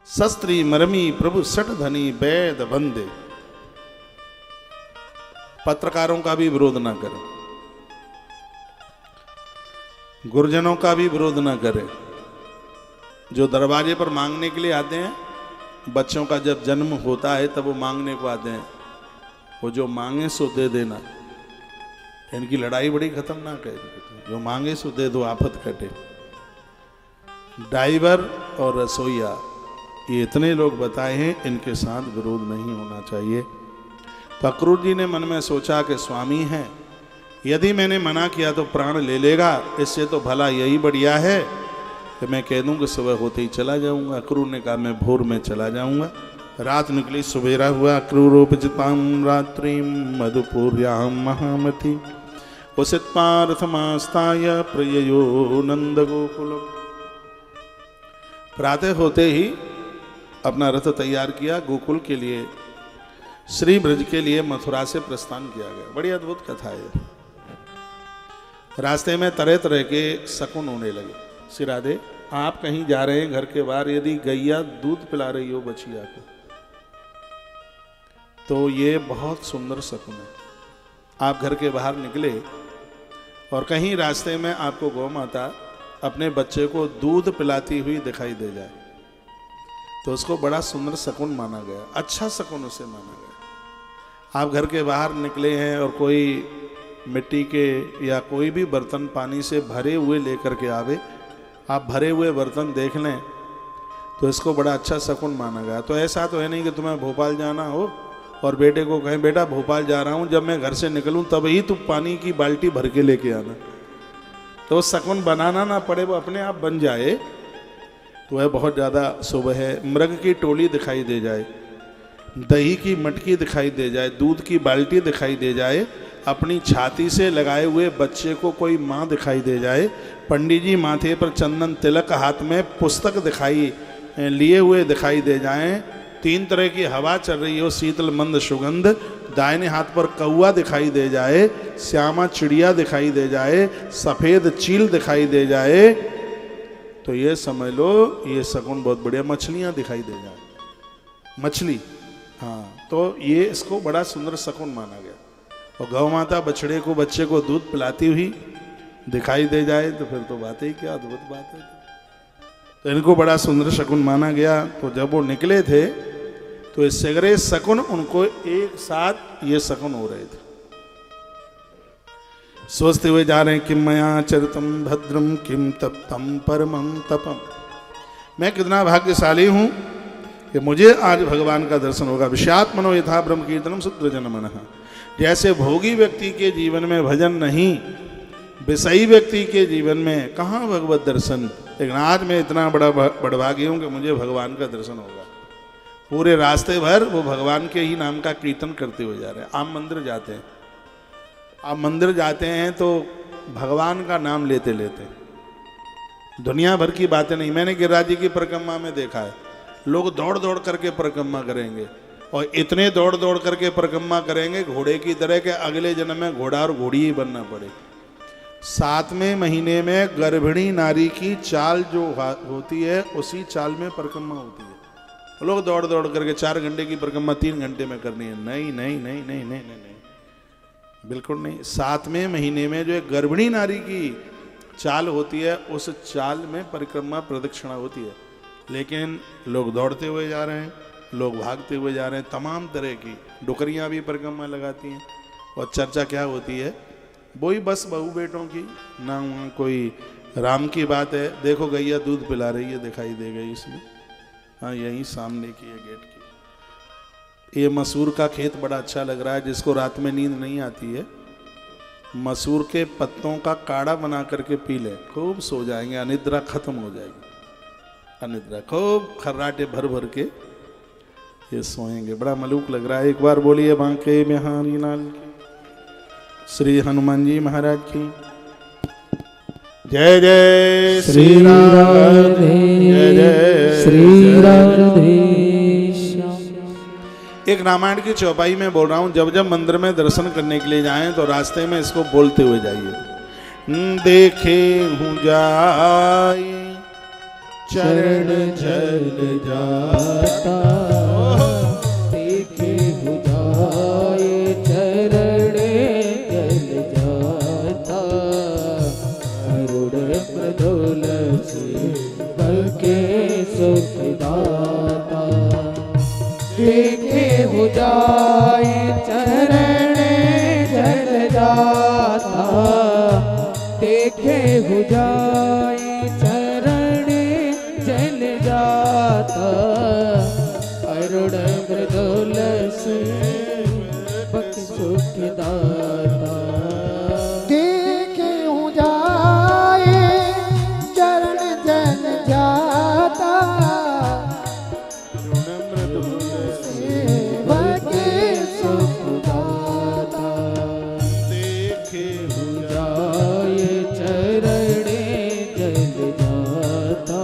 शस्त्री मरमी प्रभु सठ धनी वैद बंदे। पत्रकारों का भी विरोध ना करें, गुरुजनों का भी विरोध ना करें। जो दरवाजे पर मांगने के लिए आते हैं, बच्चों का जब जन्म होता है तब वो मांगने को आते हैं, वो जो मांगे सो दे देना। इनकी लड़ाई बड़ी खतरनाक है। जो मांगे सो दे दो, आफत कटे। ड्राइवर और रसोईया, ये इतने लोग बताए हैं, इनके साथ विरोध नहीं होना चाहिए। तो अक्रूर जी ने मन में सोचा कि स्वामी हैं, यदि मैंने मना किया तो प्राण ले लेगा, इससे तो भला यही बढ़िया है कि मैं कह दूं कि सुबह होते ही चला जाऊंगा। अक्रूर ने कहा मैं भोर में चला जाऊंगा। रात निकली, सवेरा हुआ। अक्रूरोपचितां रात्रिं मधुपुर्यां महामती उसित पार्थमास्ताय प्रययो नंद गोकुलम्। प्रातः होते ही अपना रथ तैयार किया, गोकुल के लिए, श्री ब्रज के लिए मथुरा से प्रस्थान किया गया। बड़ी अद्भुत कथा है। रास्ते में तरह तरह के शकुन होने लगे। श्री राधे, आप कहीं जा रहे हैं घर के बाहर, यदि गैया दूध पिला रही हो बछिया को, तो ये बहुत सुंदर शकुन है। आप घर के बाहर निकले और कहीं रास्ते में आपको गौ माता अपने बच्चे को दूध पिलाती हुई दिखाई दे जाए, तो उसको बड़ा सुंदर शकुन माना गया, अच्छा शकुन उसे माना गया। आप घर के बाहर निकले हैं और कोई मिट्टी के या कोई भी बर्तन पानी से भरे हुए लेकर के आवे, आप भरे हुए बर्तन देख लें तो इसको बड़ा अच्छा शकुन माना गया। तो ऐसा तो है नहीं कि तुम्हें भोपाल जाना हो और बेटे को कहें बेटा भोपाल जा रहा हूँ, जब मैं घर से निकलूँ तब ही तुम पानी की बाल्टी भर के लेके आना। तो शकुन बनाना ना पड़े, वो अपने आप बन जाए, तो वह बहुत ज़्यादा शुभ है। मृग की टोली दिखाई दे जाए, दही की मटकी दिखाई दे जाए, दूध की बाल्टी दिखाई दे जाए, अपनी छाती से लगाए हुए बच्चे को कोई माँ दिखाई दे जाए, पंडित जी माथे पर चंदन तिलक, हाथ में पुस्तक दिखाई लिए हुए दिखाई दे जाएं, 3 तरह की हवा चल रही हो, शीतल मंद सुगंध, दाहिने हाथ पर कौआ दिखाई दे जाए, श्यामा चिड़िया दिखाई दे जाए, सफ़ेद चील दिखाई दे जाए, तो ये समझ लो ये शकुन बहुत बढ़िया। मछलियाँ दिखाई दे जाए, मछली, हाँ, तो ये इसको बड़ा सुंदर शकुन माना गया। और गौ माता बछड़े को, बच्चे को दूध पिलाती हुई दिखाई दे जाए, तो फिर तो बात ही क्या अद्भुत बात है। तो इनको बड़ा सुंदर शकुन माना गया। तो जब वो निकले थे तो इस सगरे शकुन उनको एक साथ ये शकुन हो रहे थे। सोचते हुए जा रहे हैं, किम मया चरितम भद्रम किम तप्तम परमम तपम। मैं कितना भाग्यशाली हूँ कि मुझे आज भगवान का दर्शन होगा। विषयात्मनो यथा ब्रह्म कीर्तनम शुद्रजन मनः। जैसे भोगी व्यक्ति के जीवन में भजन नहीं, विषयी व्यक्ति के जीवन में कहाँ भगवत दर्शन, लेकिन आज मैं इतना बड़ा बड़भागी हूँ कि मुझे भगवान का दर्शन होगा। पूरे रास्ते भर वो भगवान के ही नाम का कीर्तन करते हुए जा रहे हैं। आप मंदिर जाते हैं, आप मंदिर जाते हैं तो भगवान का नाम लेते लेते, दुनिया भर की बातें नहीं। मैंने गिरिराज जी की परिक्रमा में देखा है, लोग दौड़ दौड़ करके परिक्रमा करेंगे और इतने दौड़ दौड़ करके परिक्रमा करेंगे घोड़े की तरह के अगले जन्म में घोड़ा और घोड़ी ही बनना पड़े। 7वें महीने में गर्भिणी नारी की चाल जो होती है, उसी चाल में परिक्रमा होती है। लोग दौड़ दौड़ करके 4 घंटे की परिक्रमा 3 घंटे में करनी है। नहीं नहीं नहीं नहीं नहीं नहीं, नहीं। बिल्कुल नहीं। 7वें महीने में जो एक गर्भिणी नारी की चाल होती है, उस चाल में परिक्रमा प्रदक्षिणा होती है। लेकिन लोग दौड़ते हुए जा रहे हैं, लोग भागते हुए जा रहे हैं, तमाम तरह की डुकरियाँ भी परिक्रमा लगाती हैं। और चर्चा क्या होती है, वही बस बहू बेटों की, ना वहाँ कोई राम की बात है। देखो गैया दूध पिला रही है, दिखाई दे गई इसमें, हाँ यहीं सामने की है गेट की। ये मसूर का खेत बड़ा अच्छा लग रहा है। जिसको रात में नींद नहीं आती है, मसूर के पत्तों का काढ़ा बना करके पी ले, खूब सो जाएंगे, अनिद्रा खत्म हो जाएगी। अनिद्रा खूब खर्राटे भर भर के ये सोएंगे, बड़ा मलूक लग रहा है। एक बार बोलिए बांके बिहारी लाल की, श्री हनुमान जी महाराज की जय जय श्री राधे, जय जय श्री राधे। एक रामायण की चौपाई में बोल रहा हूँ, जब जब मंदिर में दर्शन करने के लिए जाएं तो रास्ते में इसको बोलते हुए जाइए। देखे हूँ जाए चरण जल जाता, देखे बुझाए चरण जल जाता, अरुण प्रदोल बल्कि सुखदाता, देखे बुझाए चरण जल जाता, देखे बुझाए चरण जल जाता, अरुण मृदुल बक सुखदाता, देखे जाए चरण जल जाता, सेवक सुखदाता, देखे जाए चरण जल जाता,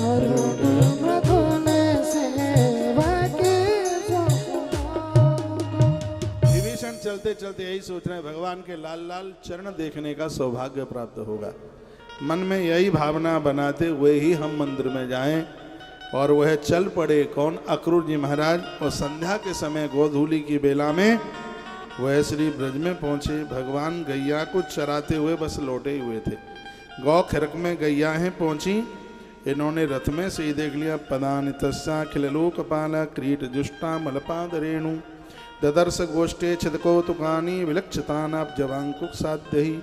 अरुण मृदुल सेवक सुखदाता। विभीषण चलते चलते यही सोच रहे हैं भगवान के लाल लाल चरण देखने का सौभाग्य प्राप्त होगा। मन में यही भावना बनाते हुए ही हम मंदिर में जाएं और वह चल पड़े। कौन? अक्रूर जी महाराज। और संध्या के समय गोधूली की बेला में वह श्री ब्रज में पहुंचे। भगवान गैया को चराते हुए बस लौटे ही हुए थे। गौ खिरक में गैया हैं पहुंची। इन्होंने रथ में से ही देख लिया। पदानि तस्या खिललोकपाला क्रीट जुष्टा मलपाद रेणु ददर्श गोष्ठे छिदकौतुकानि विलक्षितानाप जवांकुक साध्य ही।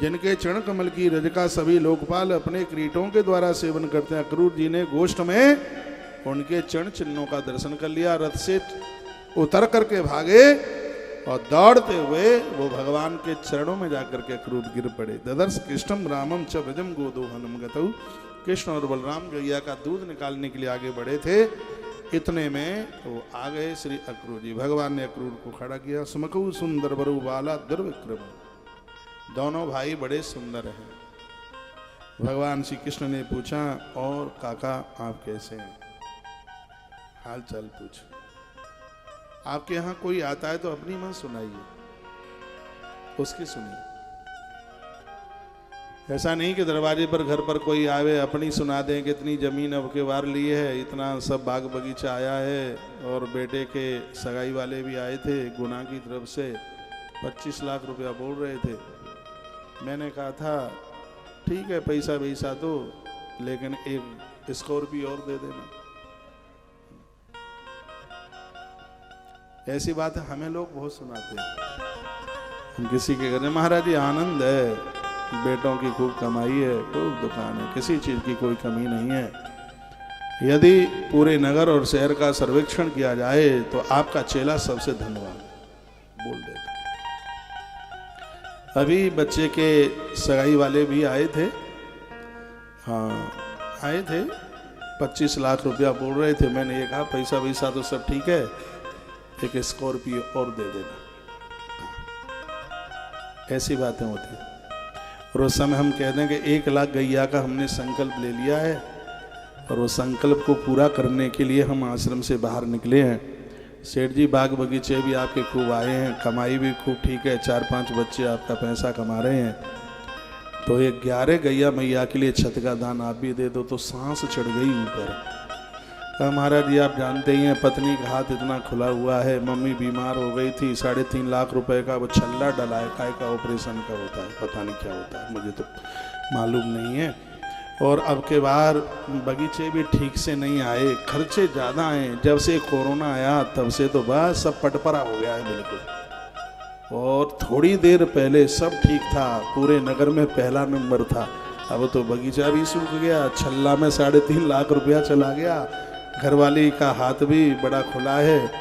जिनके चरण कमल की रज का सभी लोकपाल अपने क्रीटों के द्वारा सेवन करते हैं। अक्रूर जी ने गोष्ठ में उनके चरण चिन्हों का दर्शन कर लिया। रथ से उतर करके भागे और दौड़ते हुए वो भगवान के चरणों में जाकर के अक्रूर गिर पड़े। ददर्श कृष्णम रामम च व्रजम गोदोहनम गतौ। कृष्ण और बलराम गैया का दूध निकालने के लिए आगे बढ़े थे। इतने में वो आ गए श्री अक्रूर जी। भगवान ने अक्रूर को खड़ा किया। सुमकु सुंदर बरु बाला दुर्विक्रम। दोनों भाई बड़े सुंदर हैं। भगवान श्री कृष्ण ने पूछा, और काका आप कैसे हैं? हाल चाल पूछ। आपके यहाँ कोई आता है तो अपनी मन सुनाइए, उसकी सुनिए। ऐसा नहीं कि दरवाजे पर घर पर कोई आवे अपनी सुना दें कि इतनी जमीन अब के वार लिए है, इतना सब बाग बगीचा आया है। और बेटे के सगाई वाले भी आए थे गुना की तरफ से, 25 लाख रुपया बोल रहे थे। मैंने कहा था ठीक है पैसा वैसा तो, लेकिन एक स्कॉर्पियो और दे देना। ऐसी बात हमें लोग बहुत सुनाते हैं। हम किसी के घर में, महाराज जी आनंद है, बेटों की खूब कमाई है, खूब दुकान है, किसी चीज की कोई कमी नहीं है। यदि पूरे नगर और शहर का सर्वेक्षण किया जाए तो आपका चेला सबसे धनवान बोल देता। अभी बच्चे के सगाई वाले भी आए थे। हाँ आए थे, 25 लाख रुपया बोल रहे थे। मैंने ये कहा पैसा वैसा तो सब ठीक है, एक स्कॉर्पियो और दे देना। ऐसी बातें होती हैं। और उस समय हम कह दें कि 1 लाख गैया का हमने संकल्प ले लिया है और वो संकल्प को पूरा करने के लिए हम आश्रम से बाहर निकले हैं। सेठ जी बाग बगीचे भी आपके खूब आए हैं, कमाई भी खूब ठीक है, 4-5 बच्चे आपका पैसा कमा रहे हैं। तो ये 11 गैया मैया के लिए छत का दान आप भी दे दो। तो सांस चढ़ गई ऊपर। महाराज जी आप जानते ही हैं पत्नी का हाथ इतना खुला हुआ है, मम्मी बीमार हो गई थी, 3.5 लाख रुपए का वो छल्ला डला है। काय का ऑपरेशन का होता है, पता नहीं क्या होता है, मुझे तो मालूम नहीं है। और अब के बार बगीचे भी ठीक से नहीं आए, खर्चे ज़्यादा आए। जब से कोरोना आया तब से तो बस सब पटपरा हो गया है बिल्कुल। और थोड़ी देर पहले सब ठीक था, पूरे नगर में पहला नंबर था। अब तो बगीचा भी सूख गया, छल्ला में 3.5 लाख रुपया चला गया। घरवाली का हाथ भी बड़ा खुला है।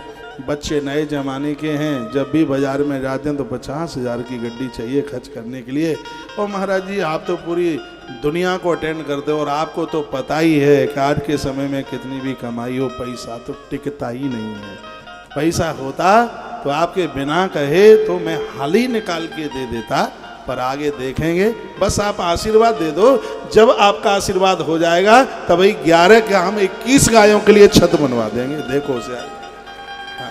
बच्चे नए ज़माने के हैं, जब भी बाज़ार में जाते हैं तो 50,000 की गड्डी चाहिए खर्च करने के लिए। और महाराज जी आप तो पूरी दुनिया को अटेंड करते हो और आपको तो पता ही है कि आज के समय में कितनी भी कमाई हो, पैसा तो टिकता ही नहीं है। पैसा होता तो आपके बिना कहे तो मैं हाल ही निकाल के दे देता, पर आगे देखेंगे। बस आप आशीर्वाद दे दो। जब आपका आशीर्वाद हो जाएगा तब 11 के हम 21 गायों के लिए छत बनवा देंगे। देखो से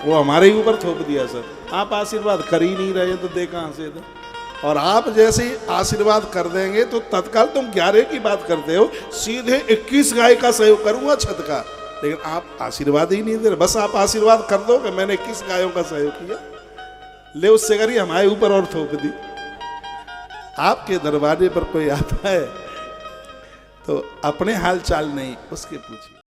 वो हमारे ही ऊपर थोप दिया सर, आप आशीर्वाद कर ही नहीं रहे तो दे कहाँ से। और आप जैसे ही आशीर्वाद कर देंगे तो तत्काल तुम 11 की बात करते हो, सीधे 21 गाय का सहयोग करूंगा छत का। लेकिन आप आशीर्वाद ही नहीं दे रहे, बस आप आशीर्वाद कर दो कि मैंने 21 गायों का सहयोग किया, ले उससे करिए हमारे ऊपर और थोप दी। आपके दरवाजे पर कोई आता है तो अपने हाल चाल नहीं, उसके पूछिए।